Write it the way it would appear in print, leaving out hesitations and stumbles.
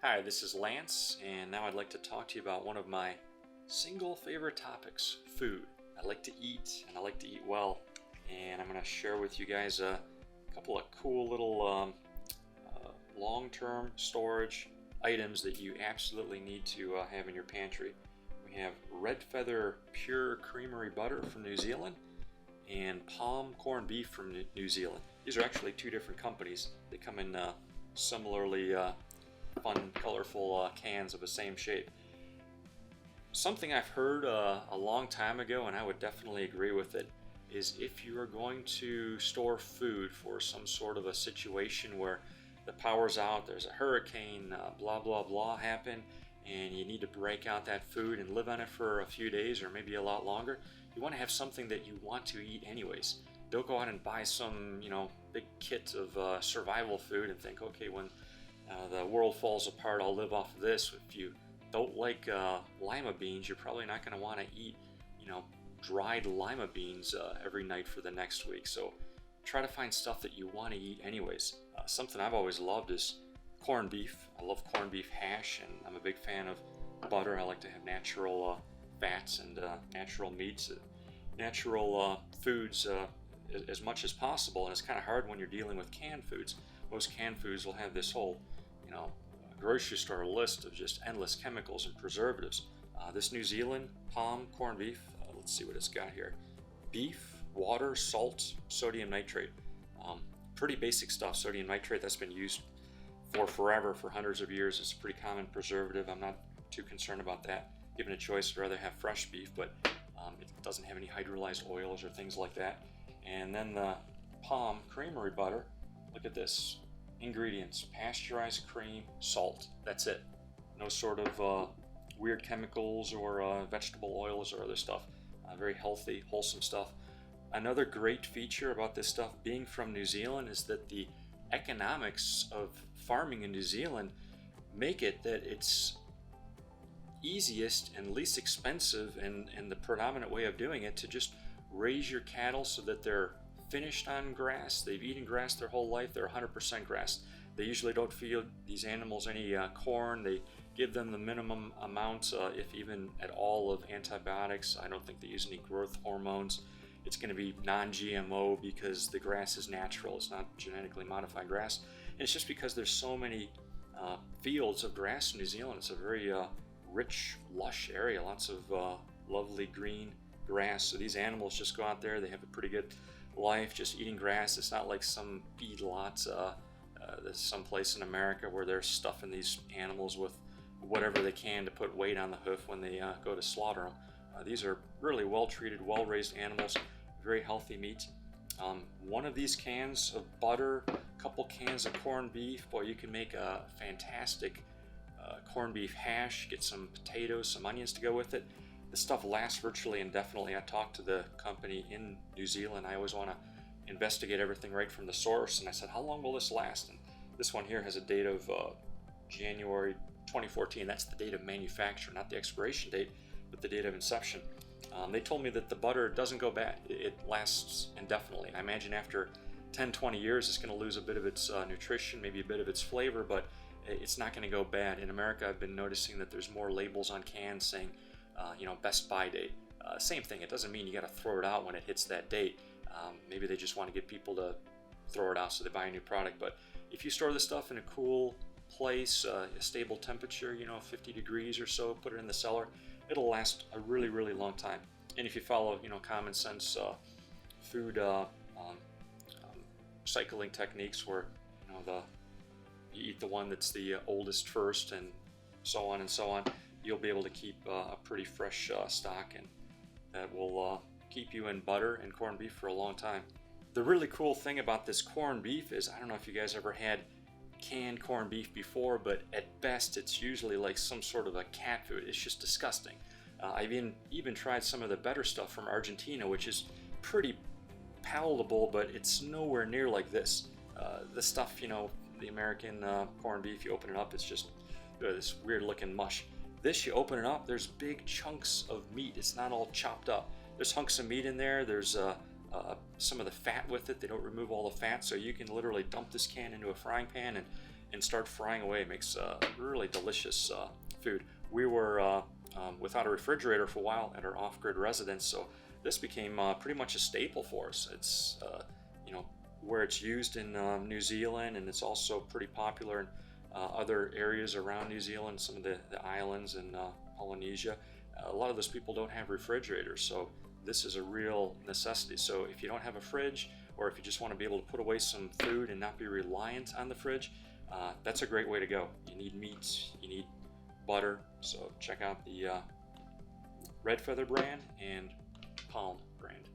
Hi, this is Lance, and now I'd like to talk to you about one of my single favorite topics, food. I like to eat, and I like to eat well, and I'm going to share with you guys a couple of cool little long-term storage items that you absolutely need to have in your pantry. We have Red Feather Pure Creamery Butter from New Zealand and Palm Corned Beef from New Zealand. These are actually two different companies. They come in similarly fun, colorful cans of the same shape. Something I've heard a long time ago, and I would definitely agree with it, is if you are going to store food for some sort of a situation where the power's out, there's a hurricane, blah blah blah happen, and you need to break out that food and live on it for a few days or maybe a lot longer, you want to have something that you want to eat anyways. Don't go out and buy some, big kit of survival food and think, okay, when the world falls apart, I'll live off of this. If you don't like lima beans, you're probably not going to want to eat, dried lima beans every night for the next week. So try to find stuff that you want to eat anyways. Something I've always loved is corned beef. I love corned beef hash, and I'm a big fan of butter. I like to have natural fats and natural meats, natural foods as much as possible. And it's kind of hard when you're dealing with canned foods. Most canned foods will have this whole grocery store list of just endless chemicals and preservatives. This New Zealand Palm corned beef, let's see what it's got here. Beef, water, salt, sodium nitrate. Pretty basic stuff. Sodium nitrate, that's been used for forever, for hundreds of years. It's a pretty common preservative. I'm not too concerned about that. Given a choice, I'd rather have fresh beef, but it doesn't have any hydrolyzed oils or things like that. And then the Palm Creamery Butter, look at this. Ingredients: pasteurized cream, salt. That's it. No sort of weird chemicals or vegetable oils or other stuff. Very healthy, wholesome stuff. Another great feature about this stuff being from New Zealand is that the economics of farming in New Zealand make it that it's easiest and least expensive and the predominant way of doing it to just raise your cattle so that they're finished on grass. They've eaten grass their whole life. They're 100% grass. They usually don't feed these animals any corn. They give them the minimum amount, if even at all, of antibiotics. I don't think they use any growth hormones. It's going to be non-GMO because the grass is natural. It's not genetically modified grass. And it's just because there's so many fields of grass in New Zealand. It's a very rich, lush area. Lots of lovely green grass. So these animals just go out there. They have a pretty good life just eating grass. It's not like some feedlots there's some place in America where they're stuffing these animals with whatever they can to put weight on the hoof when they go to slaughter them. These are really well treated, well raised animals, very healthy meat. One of these cans of butter, a couple cans of corned beef, boy, you can make a fantastic corned beef hash. Get some potatoes, some onions to go with it. This stuff lasts virtually indefinitely. I talked to the company in New Zealand. I always want to investigate everything right from the source, and I said, how long will this last? And this one here has a date of January 2014. That's the date of manufacture, not the expiration date, but the date of inception. They told me that the butter doesn't go bad. It lasts indefinitely. I imagine after 10-20 years it's going to lose a bit of its nutrition, maybe a bit of its flavor, but it's not going to go bad. In America, I've been noticing that there's more labels on cans saying best buy date. Same thing. It doesn't mean you got to throw it out when it hits that date. Maybe they just want to get people to throw it out so they buy a new product. But if you store this stuff in a cool place, a stable temperature, 50 degrees or so, put it in the cellar, it'll last a really, really long time. And if you follow, common sense food cycling techniques, where you eat the one that's the oldest first, and so on and so on, you'll be able to keep a pretty fresh stock, and that will keep you in butter and corned beef for a long time. The really cool thing about this corned beef is, I don't know if you guys ever had canned corned beef before, but at best it's usually like some sort of a cat food. It's just disgusting. I've even tried some of the better stuff from Argentina, which is pretty palatable, but it's nowhere near like this. The stuff, the American corned beef, you open it up, it's just this weird looking mush. This, you open it up, there's big chunks of meat. It's not all chopped up. There's hunks of meat in there. There's some of the fat with it. They don't remove all the fat, so you can literally dump this can into a frying pan and and start frying away. It makes really delicious food. We were without a refrigerator for a while at our off-grid residence, so this became pretty much a staple for us. It's you know, where it's used in New Zealand, and it's also pretty popular in other areas around New Zealand, some of the islands in Polynesia. A lot of those people don't have refrigerators, so this is a real necessity. So if you don't have a fridge, or if you just want to be able to put away some food and not be reliant on the fridge, that's a great way to go. You need meats, you need butter, so check out the Red Feather brand and Palm brand.